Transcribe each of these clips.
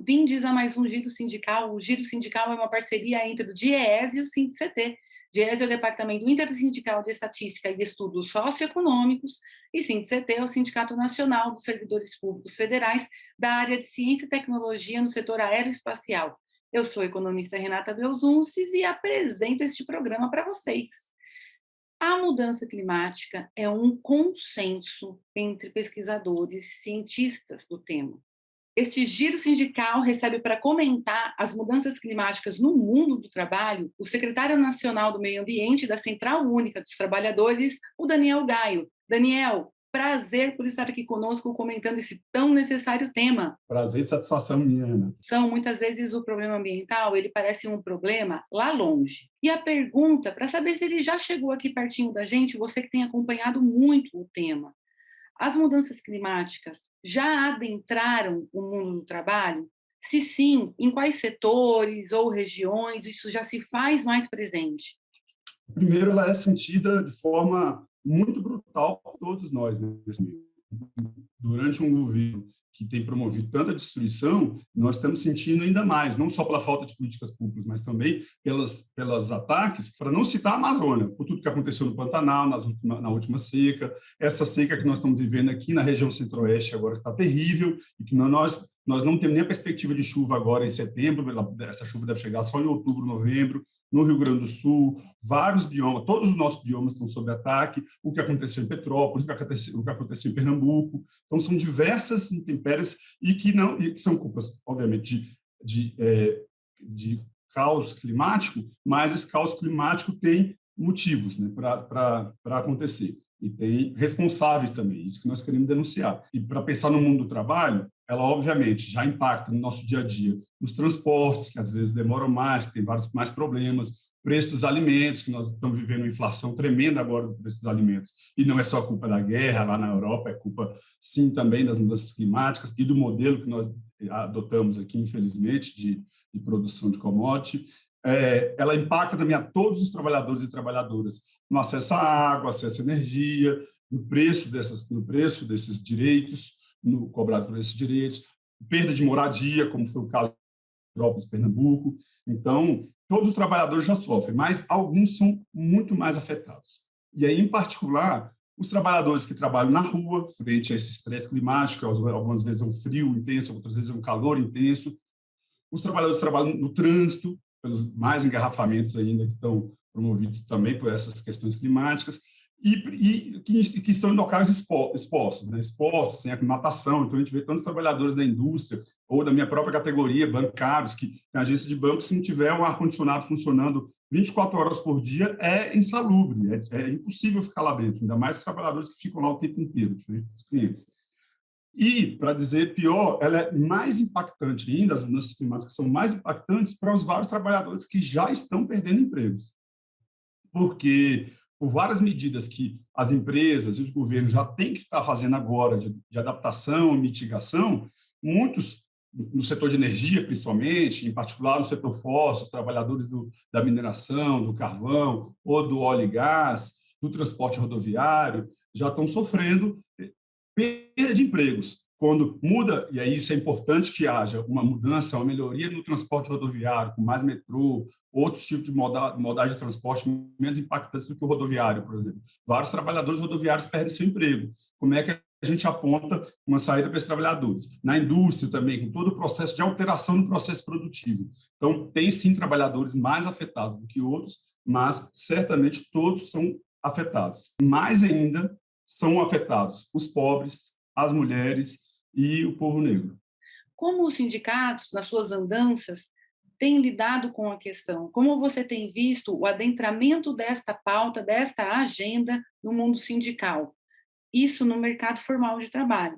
Bem-vindos a mais um Giro Sindical. O Giro Sindical é uma parceria entre o DIEESE e o SINDIC-CT. DIEESE é o Departamento Intersindical de Estatística e Estudos Socioeconômicos e SINDIC-CT é o Sindicato Nacional dos Servidores Públicos Federais da área de Ciência e Tecnologia no setor aeroespacial. Eu sou a economista Renata Belzunces e apresento este programa para vocês. A mudança climática é um consenso entre pesquisadores e cientistas do tema. Este giro sindical recebe para comentar as mudanças climáticas no mundo do trabalho o secretário nacional do Meio Ambiente da Central Única dos Trabalhadores, o Daniel Gaio. Daniel, prazer por estar aqui conosco comentando esse tão necessário tema. Prazer e satisfação minha, Ana. Muitas vezes o problema ambiental, ele parece um problema lá longe. E a pergunta, para saber se ele já chegou aqui pertinho da gente, você que tem acompanhado muito o tema, as mudanças climáticas já adentraram o mundo do trabalho? Se sim, em quais setores ou regiões isso já se faz mais presente? Primeiro, ela é sentida de forma muito brutal por todos nós, né? Durante um governo que tem promovido tanta destruição, nós estamos sentindo ainda mais, não só pela falta de políticas públicas, mas também pelos ataques, para não citar a Amazônia, por tudo que aconteceu no Pantanal, na última seca, essa seca que nós estamos vivendo aqui na região centro-oeste agora está terrível, e que nós não temos nem a perspectiva de chuva agora em setembro, essa chuva deve chegar só em outubro, novembro, no Rio Grande do Sul, vários biomas, todos os nossos biomas estão sob ataque, o que aconteceu em Petrópolis, o que aconteceu em Pernambuco. Então, são diversas intempéries e que são culpas, obviamente, de caos climático, mas esse caos climático tem motivos, né, para acontecer. E tem responsáveis também, isso que nós queremos denunciar. E para pensar no mundo do trabalho, ela obviamente já impacta no nosso dia a dia, nos transportes, que às vezes demoram mais, que tem vários mais problemas, preço dos alimentos, que nós estamos vivendo uma inflação tremenda agora do preço dos alimentos, e não é só culpa da guerra lá na Europa, é culpa, sim, também das mudanças climáticas e do modelo que nós adotamos aqui, infelizmente, de produção de commodity. Ela impacta também a todos os trabalhadores e trabalhadoras no acesso à água, acesso à energia, no preço desses direitos, no cobrado por esses direitos, perda de moradia, como foi o caso de Petrópolis, Pernambuco. Então, todos os trabalhadores já sofrem, mas alguns são muito mais afetados. E aí, em particular, os trabalhadores que trabalham na rua, frente a esse estresse climático, algumas vezes é um frio intenso, outras vezes é um calor intenso, os trabalhadores que trabalham no trânsito, pelos mais engarrafamentos ainda que estão promovidos também por essas questões climáticas, e que estão em locais expostos, né? Expostos, sem aclimatação. Então, a gente vê tantos trabalhadores da indústria ou da minha própria categoria, bancários, que na agência de banco, se não tiver um ar-condicionado funcionando 24 horas por dia, é insalubre, é impossível ficar lá dentro, ainda mais os trabalhadores que ficam lá o tempo inteiro, diferente dos clientes. E, para dizer pior, ela é mais impactante ainda, as mudanças climáticas são mais impactantes para os vários trabalhadores que já estão perdendo empregos. Porque, por várias medidas que as empresas e os governos já têm que estar fazendo agora, de adaptação e mitigação, muitos, no setor de energia, principalmente, em particular no setor fóssil, os trabalhadores da mineração, do carvão, ou do óleo e gás, do transporte rodoviário, já estão sofrendo perda de empregos. Quando muda, e aí isso é importante que haja uma mudança, uma melhoria no transporte rodoviário, com mais metrô, outros tipos de modalidade de transporte menos impactantes do que o rodoviário, por exemplo. Vários trabalhadores rodoviários perdem seu emprego. Como é que a gente aponta uma saída para esses trabalhadores? Na indústria também, com todo o processo de alteração no processo produtivo. Então, tem sim trabalhadores mais afetados do que outros, mas certamente todos são afetados. Mais ainda, são afetados os pobres, as mulheres e o povo negro. Como os sindicatos, nas suas andanças, têm lidado com a questão? Como você tem visto o adentramento desta pauta, desta agenda no mundo sindical? Isso no mercado formal de trabalho.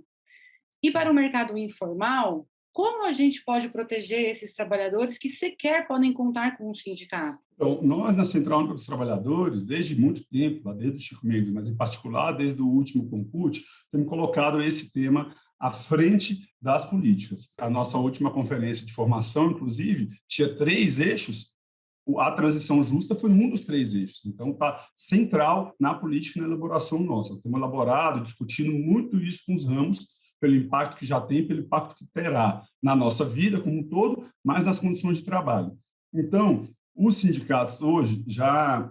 E para o mercado informal, como a gente pode proteger esses trabalhadores que sequer podem contar com um sindicato? Então, nós, na Central Única dos Trabalhadores, desde muito tempo, lá desde o Chico Mendes, mas em particular desde o último Comput, temos colocado esse tema à frente das políticas. A nossa última conferência de formação, inclusive, tinha 3 eixos. A transição justa foi um dos 3 eixos. Então, está central na política e na elaboração nossa. Nós temos elaborado, discutindo muito isso com os ramos, pelo impacto que já tem, pelo impacto que terá na nossa vida como um todo, mas nas condições de trabalho. Então, os sindicatos hoje já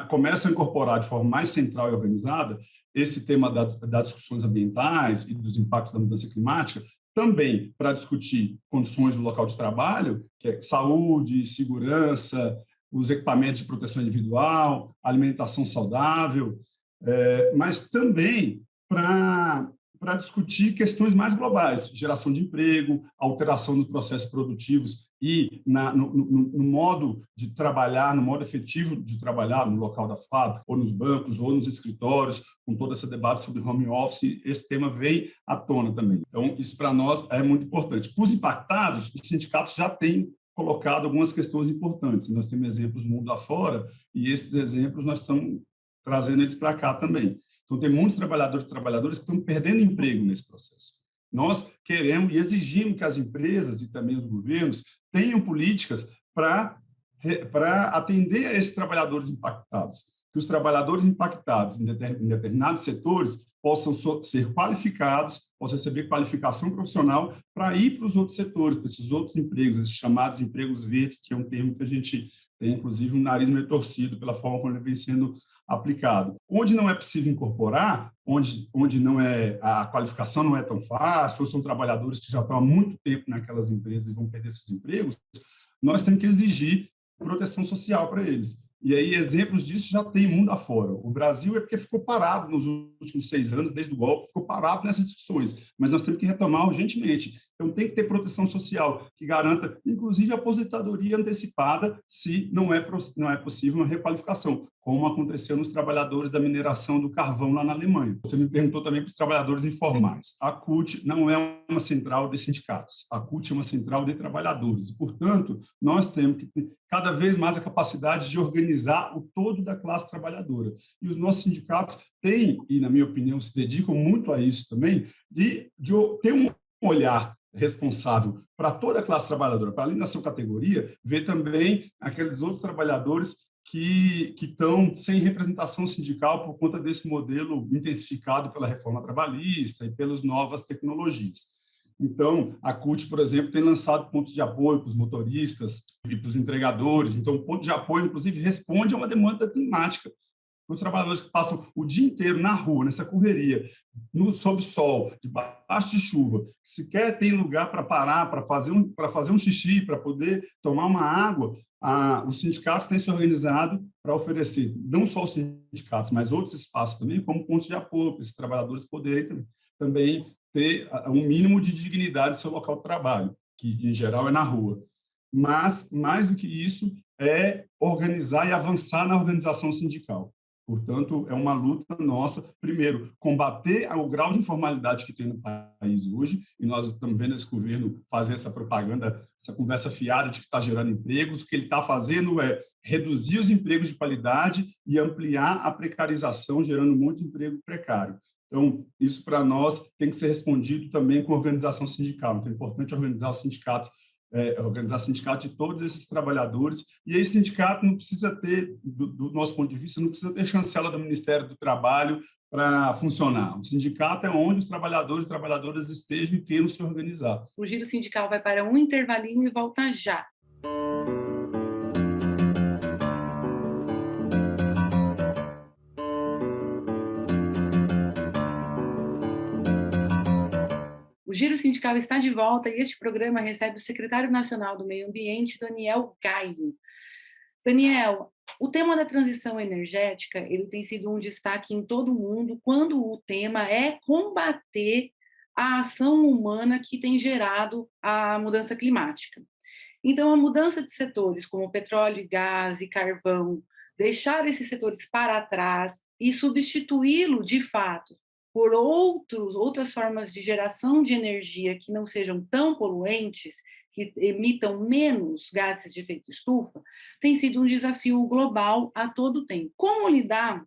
começam a incorporar de forma mais central e organizada esse tema das discussões ambientais e dos impactos da mudança climática, também para discutir condições do local de trabalho, que é saúde, segurança, os equipamentos de proteção individual, alimentação saudável, mas também para discutir questões mais globais, geração de emprego, alteração dos processos produtivos e no modo de trabalhar, no modo efetivo de trabalhar no local da fábrica, ou nos bancos, ou nos escritórios, com todo esse debate sobre home office, esse tema vem à tona também. Então, isso para nós é muito importante. Para os impactados, os sindicatos já têm colocado algumas questões importantes. Nós temos exemplos mundo afora, e esses exemplos nós estamos trazendo eles para cá também. Então, tem muitos trabalhadores e trabalhadoras que estão perdendo emprego nesse processo. Nós queremos e exigimos que as empresas e também os governos tenham políticas para atender a esses trabalhadores impactados, que os trabalhadores impactados em determinados setores possam ser qualificados, possam receber qualificação profissional para ir para os outros setores, para esses outros empregos, esses chamados empregos verdes, que é um termo que a gente tem, inclusive, um nariz meio torcido pela forma como ele vem sendo aplicado. Onde não é possível incorporar, onde não é, a qualificação não é tão fácil, ou são trabalhadores que já estão há muito tempo naquelas empresas e vão perder seus empregos, nós temos que exigir proteção social para eles. E aí, exemplos disso já tem mundo afora. O Brasil é porque ficou parado nos últimos 6 anos, desde o golpe, ficou parado nessas discussões, mas nós temos que retomar urgentemente. Então, tem que ter proteção social que garanta, inclusive, a aposentadoria antecipada, se não é possível uma requalificação, como aconteceu nos trabalhadores da mineração do carvão lá na Alemanha. Você me perguntou também para os trabalhadores informais. A CUT não é uma central de sindicatos, a CUT é uma central de trabalhadores. E, portanto, nós temos que ter cada vez mais a capacidade de organizar o todo da classe trabalhadora. E os nossos sindicatos têm, e, na minha opinião, se dedicam muito a isso também, de ter um olhar responsável para toda a classe trabalhadora, para além da sua categoria, ver também aqueles outros trabalhadores que estão sem representação sindical por conta desse modelo intensificado pela reforma trabalhista e pelas novas tecnologias. Então, a CUT, por exemplo, tem lançado pontos de apoio para os motoristas e para os entregadores. Então, o ponto de apoio, inclusive, responde a uma demanda climática. Os trabalhadores que passam o dia inteiro na rua, nessa correria, sob sol, debaixo de chuva, sequer tem lugar para parar, para fazer um xixi, para poder tomar uma água, os sindicatos têm se organizado para oferecer, não só os sindicatos, mas outros espaços também, como pontos de apoio para esses trabalhadores poderem também ter um mínimo de dignidade no seu local de trabalho, que, em geral, é na rua. Mas, mais do que isso, é organizar e avançar na organização sindical. Portanto, é uma luta nossa, primeiro, combater o grau de informalidade que tem no país hoje, e nós estamos vendo esse governo fazer essa propaganda, essa conversa fiada de que está gerando empregos. O que ele está fazendo é reduzir os empregos de qualidade e ampliar a precarização, gerando um monte de emprego precário. Então, isso para nós tem que ser respondido também com organização sindical. Então, é importante organizar os sindicatos, organizar sindicato de todos esses trabalhadores, e esse sindicato não precisa ter, do nosso ponto de vista, não precisa ter chancela do Ministério do Trabalho para funcionar. O sindicato é onde os trabalhadores e trabalhadoras estejam e queiram se organizar. O Giro Sindical vai para um intervalinho e volta já. O Giro Sindical está de volta e este programa recebe o secretário nacional do Meio Ambiente, Daniel Gaio. Daniel, o tema da transição energética ele tem sido um destaque em todo o mundo quando o tema é combater a ação humana que tem gerado a mudança climática. Então, a mudança de setores como petróleo, gás e carvão, deixar esses setores para trás e substituí-lo, de fato, por outras formas de geração de energia que não sejam tão poluentes, que emitam menos gases de efeito estufa, tem sido um desafio global a todo tempo. Como lidar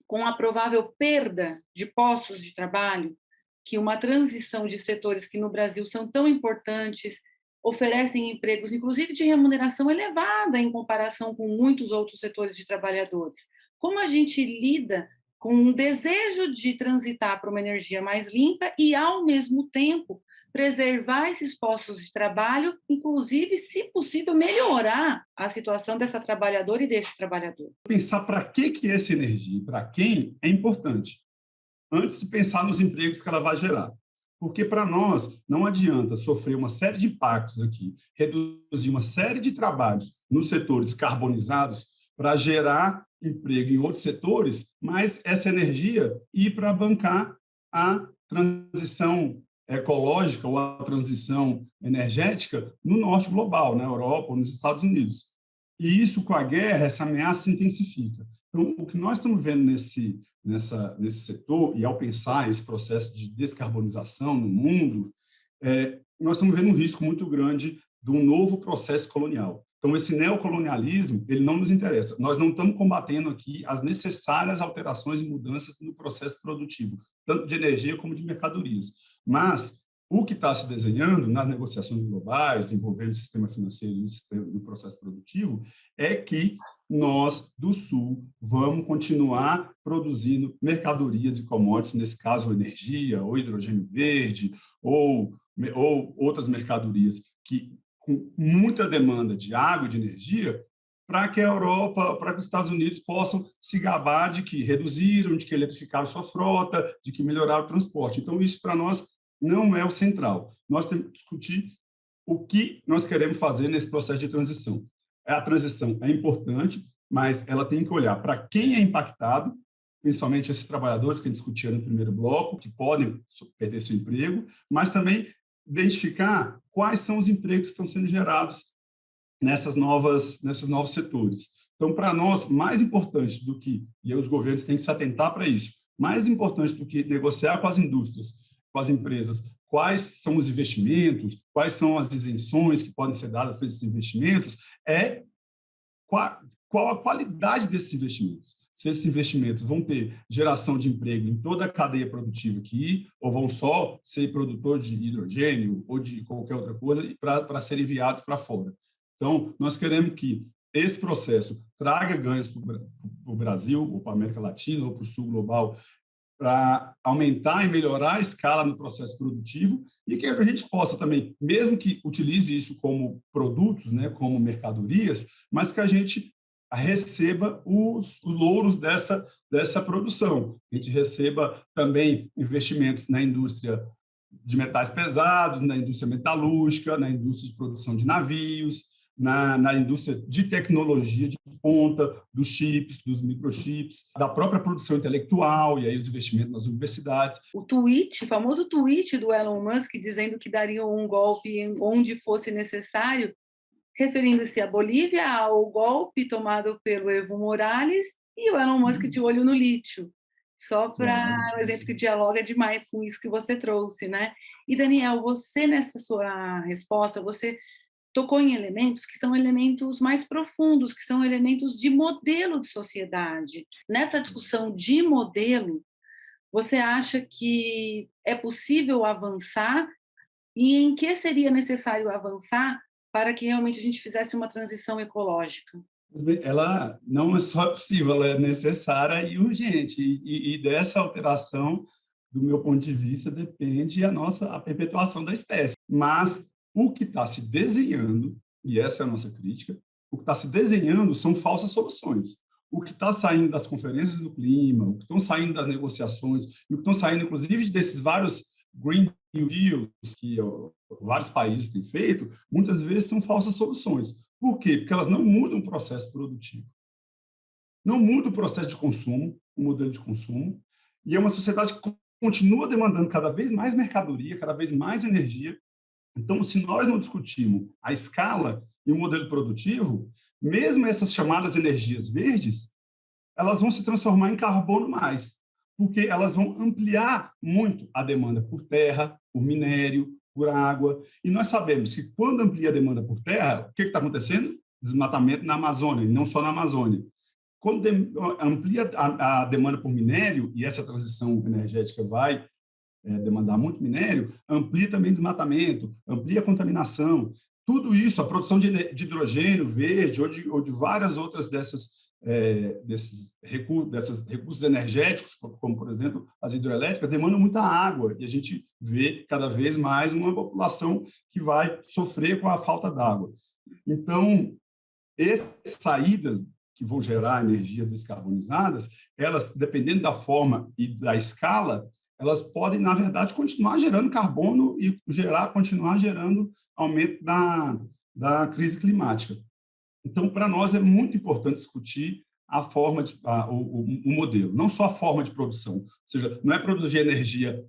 com a provável perda de postos de trabalho que uma transição de setores que no Brasil são tão importantes oferecem empregos, inclusive de remuneração elevada em comparação com muitos outros setores de trabalhadores? Como a gente lida com um desejo de transitar para uma energia mais limpa e, ao mesmo tempo, preservar esses postos de trabalho, inclusive, se possível, melhorar a situação dessa trabalhadora e desse trabalhador. Pensar para que é essa energia e para quem é importante, antes de pensar nos empregos que ela vai gerar. Porque para nós não adianta sofrer uma série de impactos aqui, reduzir uma série de trabalhos nos setores carbonizados para gerar emprego em outros setores, mas essa energia ir para bancar a transição ecológica ou a transição energética no norte global, na Europa ou nos Estados Unidos. E isso, com a guerra, essa ameaça se intensifica. Então, o que nós estamos vendo nesse setor, e ao pensar esse processo de descarbonização no mundo, nós estamos vendo um risco muito grande de um novo processo colonial. Então, esse neocolonialismo, ele não nos interessa. Nós não estamos combatendo aqui as necessárias alterações e mudanças no processo produtivo, tanto de energia como de mercadorias. Mas o que está se desenhando nas negociações globais, envolvendo o sistema financeiro e o processo produtivo, é que nós, do Sul, vamos continuar produzindo mercadorias e commodities, nesse caso, energia, ou hidrogênio verde, ou outras mercadorias que com muita demanda de água e de energia, para que a Europa, para que os Estados Unidos possam se gabar de que reduziram, de que eletrificaram sua frota, de que melhoraram o transporte. Então, isso para nós não é o central. Nós temos que discutir o que nós queremos fazer nesse processo de transição. A transição é importante, mas ela tem que olhar para quem é impactado, principalmente esses trabalhadores que a gente discutia no primeiro bloco, que podem perder seu emprego, mas também identificar quais são os empregos que estão sendo gerados nesses novos setores. Então, para nós, mais importante do que, e os governos têm que se atentar para isso, mais importante do que negociar com as indústrias, com as empresas, quais são os investimentos, quais são as isenções que podem ser dadas para esses investimentos, é qual a qualidade desses investimentos. Se esses investimentos vão ter geração de emprego em toda a cadeia produtiva aqui, ou vão só ser produtor de hidrogênio ou de qualquer outra coisa para serem enviados para fora. Então, nós queremos que esse processo traga ganhos para o Brasil, ou para a América Latina, ou para o Sul global, para aumentar e melhorar a escala no processo produtivo e que a gente possa também, mesmo que utilize isso como produtos, né, como mercadorias, mas que a gente receba os louros dessa produção. A gente receba também investimentos na indústria de metais pesados, na indústria metalúrgica, na indústria de produção de navios, na indústria de tecnologia de ponta, dos chips, dos microchips, da própria produção intelectual, e aí os investimentos nas universidades. O famoso tweet do Elon Musk, dizendo que daria um golpe onde fosse necessário, referindo-se à Bolívia, ao golpe tomado pelo Evo Morales e o Elon Musk de olho no lítio. Só para um exemplo que dialoga demais com isso que você trouxe, né? E, Daniel, você, nessa sua resposta, você tocou em elementos que são elementos mais profundos, que são elementos de modelo de sociedade. Nessa discussão de modelo, você acha que é possível avançar e em que seria necessário avançar para que realmente a gente fizesse uma transição ecológica? Ela não é só possível, ela é necessária e urgente. E dessa alteração, do meu ponto de vista, depende a perpetuação da espécie. Mas o que está se desenhando, e essa é a nossa crítica, o que está se desenhando são falsas soluções. O que está saindo das conferências do clima, o que estão saindo das negociações, e o que estão saindo, inclusive, desses vários Green New Deals que vários países têm feito, muitas vezes são falsas soluções. Por quê? Porque elas não mudam o processo produtivo. Não muda o processo de consumo, o modelo de consumo, e é uma sociedade que continua demandando cada vez mais mercadoria, cada vez mais energia. Então, se nós não discutirmos a escala e o modelo produtivo, mesmo essas chamadas energias verdes, elas vão se transformar em carbono mais, porque elas vão ampliar muito a demanda por terra, por minério, por água. E nós sabemos que quando amplia a demanda por terra, o que está acontecendo? Desmatamento na Amazônia, e não só na Amazônia. Quando amplia a demanda por minério, e essa transição energética vai demandar muito minério, amplia também desmatamento, amplia a contaminação. Tudo isso, a produção de hidrogênio verde ou de várias outras dessas desses recursos energéticos, como, por exemplo, as hidrelétricas, demandam muita água, e a gente vê cada vez mais uma população que vai sofrer com a falta d'água. Então, essas saídas que vão gerar energias descarbonizadas, elas, dependendo da forma e da escala, elas podem, na verdade, continuar gerando carbono e continuar gerando aumento da crise climática. Então, para nós, é muito importante discutir a forma o modelo, não só a forma de produção. Ou seja, não é produzir energia,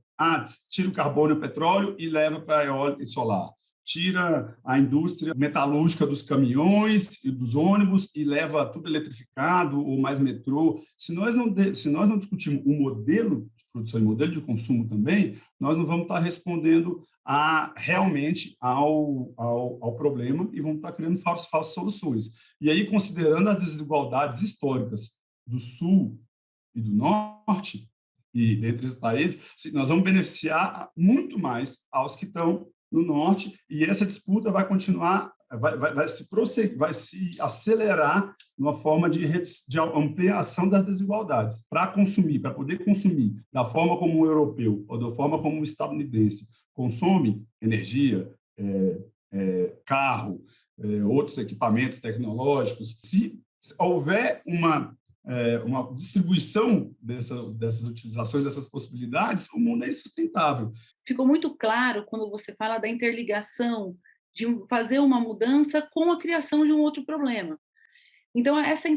tira o carbono e o petróleo e leva para a eólica e solar. Tira a indústria metalúrgica dos caminhões e dos ônibus e leva tudo eletrificado ou mais metrô. Se nós não discutirmos o modelo de produção e modelo de consumo também, nós não vamos estar respondendo realmente ao problema e vamos estar criando falsas soluções. E aí, considerando as desigualdades históricas do Sul e do Norte, e dentre os países, nós vamos beneficiar muito mais aos que estão no Norte, e essa disputa vai continuar, vai se acelerar numa forma de ampliação das desigualdades. Para poder consumir da forma como o europeu ou da forma como o estadunidense consome energia, carro, outros equipamentos tecnológicos, se houver uma distribuição dessas utilizações, dessas possibilidades, o mundo é insustentável. Ficou muito claro quando você fala da interligação, de fazer uma mudança com a criação de um outro problema. Então, essa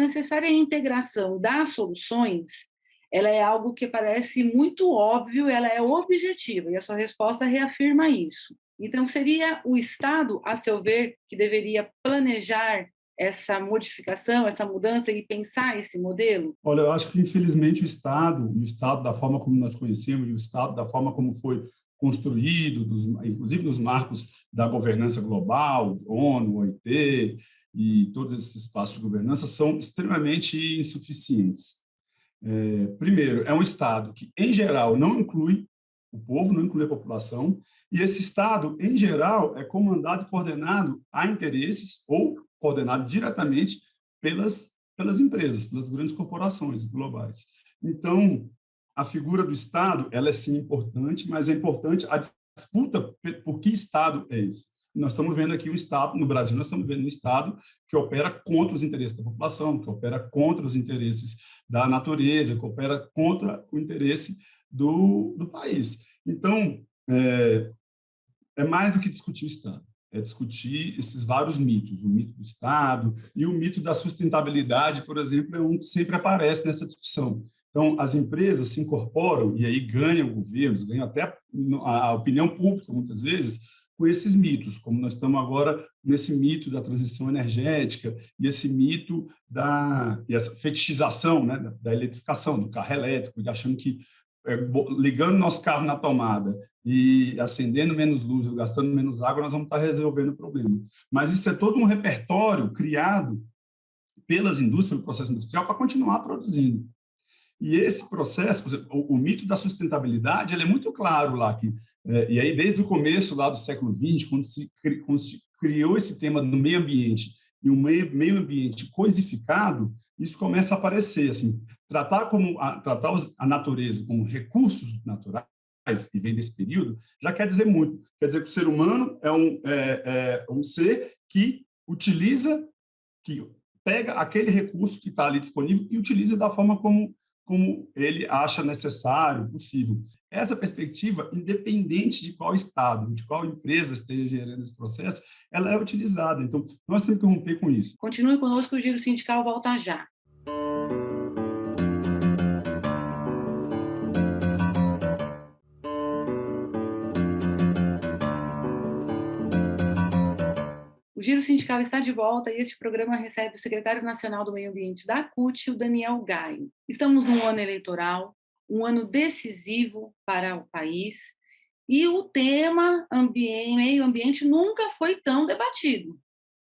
necessária integração das soluções, ela é algo que parece muito óbvio, ela é objetiva, e a sua resposta reafirma isso. Então, seria o Estado, a seu ver, que deveria planejar essa modificação, essa mudança e pensar esse modelo? Olha, eu acho que, infelizmente, o Estado da forma como nós conhecemos, e o Estado da forma como foi construído, inclusive nos marcos da governança global, ONU, OIT, e todos esses espaços de governança, são extremamente insuficientes. Primeiro, é um Estado que, em geral, não inclui o povo, não inclui a população, e esse Estado, em geral, é comandado e coordenado a interesses ou coordenado diretamente pelas empresas, pelas grandes corporações globais. Então, a figura do Estado, ela é sim importante, mas é importante a disputa por que Estado é esse. Nós estamos vendo aqui um Estado, no Brasil, nós estamos vendo um Estado que opera contra os interesses da população, que opera contra os interesses da natureza, que opera contra o interesse do país. Então, é mais do que discutir o Estado, é discutir esses vários mitos, o mito do Estado e o mito da sustentabilidade, por exemplo, é um que sempre aparece nessa discussão. Então, as empresas se incorporam e aí ganham governos, ganham até a opinião pública, muitas vezes, com esses mitos, como nós estamos agora nesse mito da transição energética e esse mito e essa fetichização, né, da eletrificação, do carro elétrico, e achando que ligando nosso carro na tomada e acendendo menos luz, gastando menos água, nós vamos estar resolvendo o problema. Mas isso é todo um repertório criado pelas indústrias, pelo processo industrial, para continuar produzindo. E esse processo, por exemplo, o mito da sustentabilidade, ele é muito claro lá, e aí desde o começo lá do século XX, quando se criou esse tema no meio ambiente, e um meio ambiente coisificado, isso começa a aparecer, assim, tratar a natureza como recursos naturais, e vem desse período, já quer dizer muito. Quer dizer que o ser humano é um ser que utiliza, que pega aquele recurso que está ali disponível e utiliza da forma como ele acha necessário, possível. Essa perspectiva, independente de qual Estado, de qual empresa esteja gerando esse processo, ela é utilizada. Então, nós temos que romper com isso. Continue conosco, o Giro Sindical volta já. O Giro Sindical está de volta e este programa recebe o secretário nacional do Meio Ambiente da CUT, o Daniel Gaio. Estamos num ano eleitoral, um ano decisivo para o país, e o tema meio ambiente nunca foi tão debatido.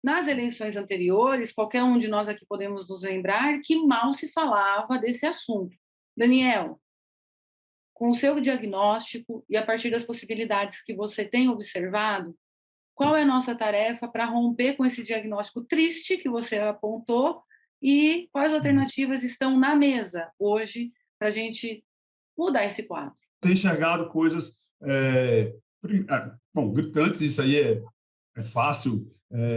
Nas eleições anteriores, qualquer um de nós aqui podemos nos lembrar que mal se falava desse assunto. Daniel, com o seu diagnóstico e a partir das possibilidades que você tem observado, qual é a nossa tarefa para romper com esse diagnóstico triste que você apontou E quais alternativas estão na mesa hoje para a gente mudar esse quadro? Tem enxergado coisas, bom, gritantes, isso aí é fácil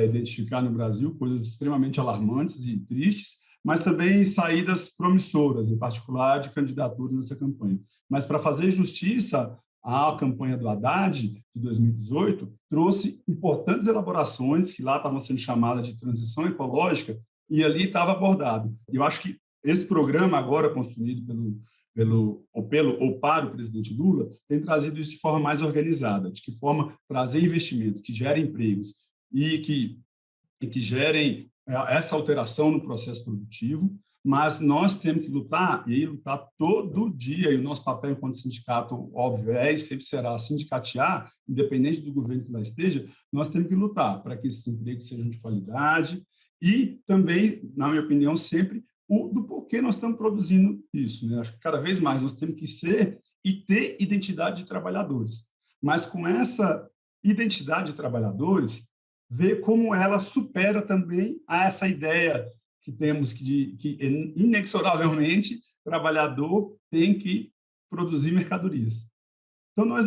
identificar no Brasil, coisas extremamente alarmantes e tristes, mas também saídas promissoras, em particular de candidaturas nessa campanha. Mas para fazer justiça à campanha do Haddad, de 2018, trouxe importantes elaborações, que lá estavam sendo chamadas de transição ecológica, e ali estava abordado. E eu acho que esse programa, agora construído ou para o presidente Lula, tem trazido isso de forma mais organizada, de que forma trazer investimentos que gerem empregos e que gerem essa alteração no processo produtivo, mas nós temos que lutar, e aí lutar todo dia, e o nosso papel enquanto sindicato, óbvio, e sempre será sindicatear, independente do governo que lá esteja, nós temos que lutar para que esses empregos sejam de qualidade e também, na minha opinião, sempre do porquê nós estamos produzindo isso. Né? Acho que cada vez mais nós temos que ser e ter identidade de trabalhadores, mas com essa identidade de trabalhadores, ver como ela supera também a essa ideia que temos que inexoravelmente, trabalhador tem que produzir mercadorias. Então, nós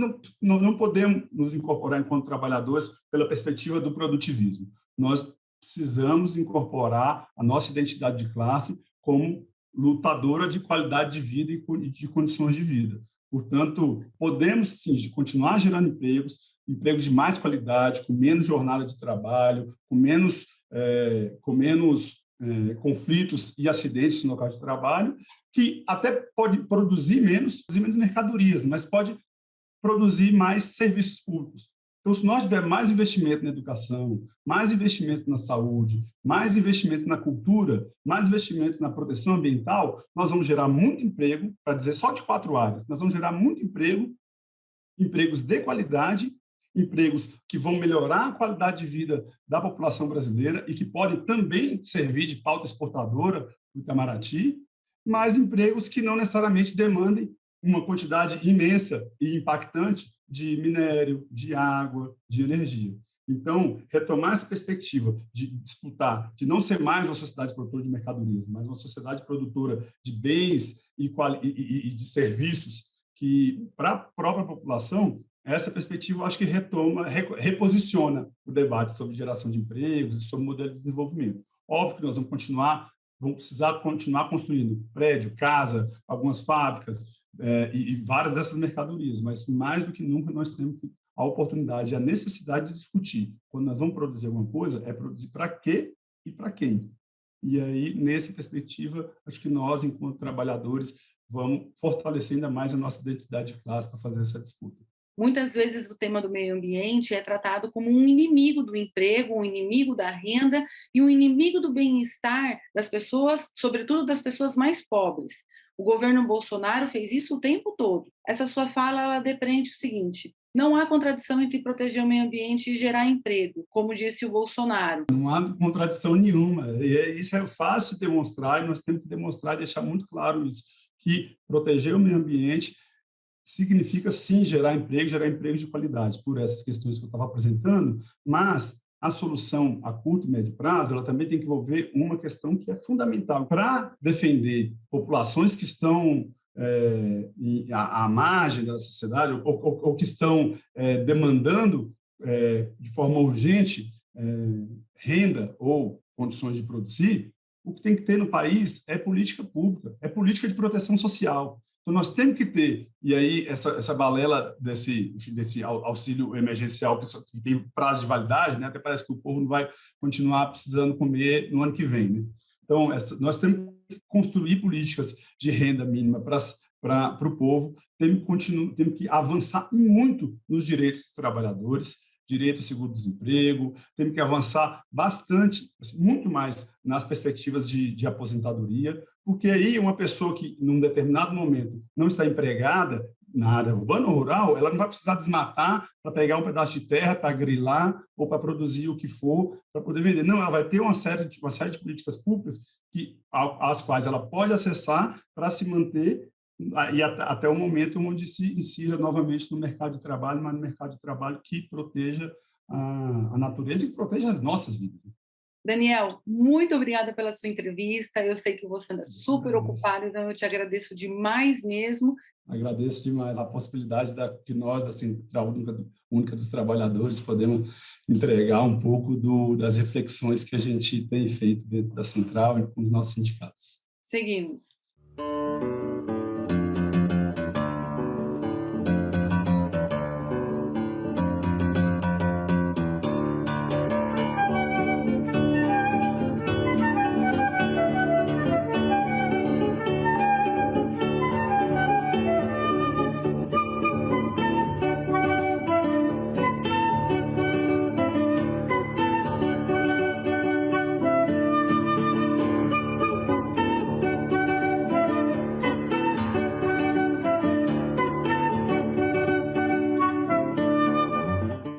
não podemos nos incorporar enquanto trabalhadores pela perspectiva do produtivismo. Nós precisamos incorporar a nossa identidade de classe como lutadora de qualidade de vida e de condições de vida. Portanto, podemos, sim, continuar gerando empregos de mais qualidade, com menos jornada de trabalho, com menos conflitos e acidentes no local de trabalho, que até pode produzir menos mercadorias, mas pode produzir mais serviços públicos. Então, se nós tivermos mais investimento na educação, mais investimentos na saúde, mais investimentos na cultura, mais investimentos na proteção ambiental, nós vamos gerar muito emprego, para dizer só de 4 áreas, nós vamos gerar muito emprego, empregos de qualidade, empregos que vão melhorar a qualidade de vida da população brasileira e que podem também servir de pauta exportadora para o Itamaraty, mas empregos que não necessariamente demandem uma quantidade imensa e impactante de minério, de água, de energia. Então, retomar essa perspectiva de disputar, de não ser mais uma sociedade produtora de mercadorias, mas uma sociedade produtora de bens e de serviços que, para a própria população, essa perspectiva, eu acho que reposiciona o debate sobre geração de empregos e sobre modelo de desenvolvimento. Óbvio que nós vamos precisar continuar construindo prédio, casa, algumas fábricas, e várias dessas mercadorias, mas mais do que nunca nós temos a oportunidade, a necessidade de discutir. Quando nós vamos produzir alguma coisa, é produzir para quê e para quem. E aí, nessa perspectiva, acho que nós, enquanto trabalhadores, vamos fortalecer ainda mais a nossa identidade de classe para fazer essa disputa. Muitas vezes o tema do meio ambiente é tratado como um inimigo do emprego, um inimigo da renda e um inimigo do bem-estar das pessoas, sobretudo das pessoas mais pobres. O governo Bolsonaro fez isso o tempo todo. Essa sua fala, ela depreende o seguinte: não há contradição entre proteger o meio ambiente e gerar emprego, como disse o Bolsonaro. Não há contradição nenhuma. E isso é fácil de demonstrar, e nós temos que demonstrar e deixar muito claro isso, que proteger o meio ambiente significa, sim, gerar empregos de qualidade, por essas questões que eu estava apresentando, mas a solução a curto e médio prazo, ela também tem que envolver uma questão que é fundamental para defender populações que estão à margem da sociedade ou que estão demandando de forma urgente renda ou condições de produzir. O que tem que ter no país é política pública, é política de proteção social. Então, nós temos que ter, e aí essa balela desse auxílio emergencial que tem prazo de validade, né? Até parece que o povo não vai continuar precisando comer no ano que vem. Né? Então, nós temos que construir políticas de renda mínima para o povo, temos que avançar muito nos direitos dos trabalhadores, direito ao seguro-desemprego, temos que avançar bastante, muito mais nas perspectivas de aposentadoria, porque aí uma pessoa que, num determinado momento, não está empregada na área urbana ou rural, ela não vai precisar desmatar para pegar um pedaço de terra para grilar ou para produzir o que for para poder vender. Não, ela vai ter uma série de políticas públicas às quais ela pode acessar para se manter e até o momento onde se insira novamente no mercado de trabalho, mas no mercado de trabalho que proteja a natureza e que proteja as nossas vidas. Daniel, muito obrigada pela sua entrevista. Eu sei que você anda super ocupado, então eu te agradeço demais mesmo. Agradeço demais a possibilidade que nós, da Central Única dos Trabalhadores, podemos entregar um pouco das reflexões que a gente tem feito dentro da Central e com os nossos sindicatos. Seguimos.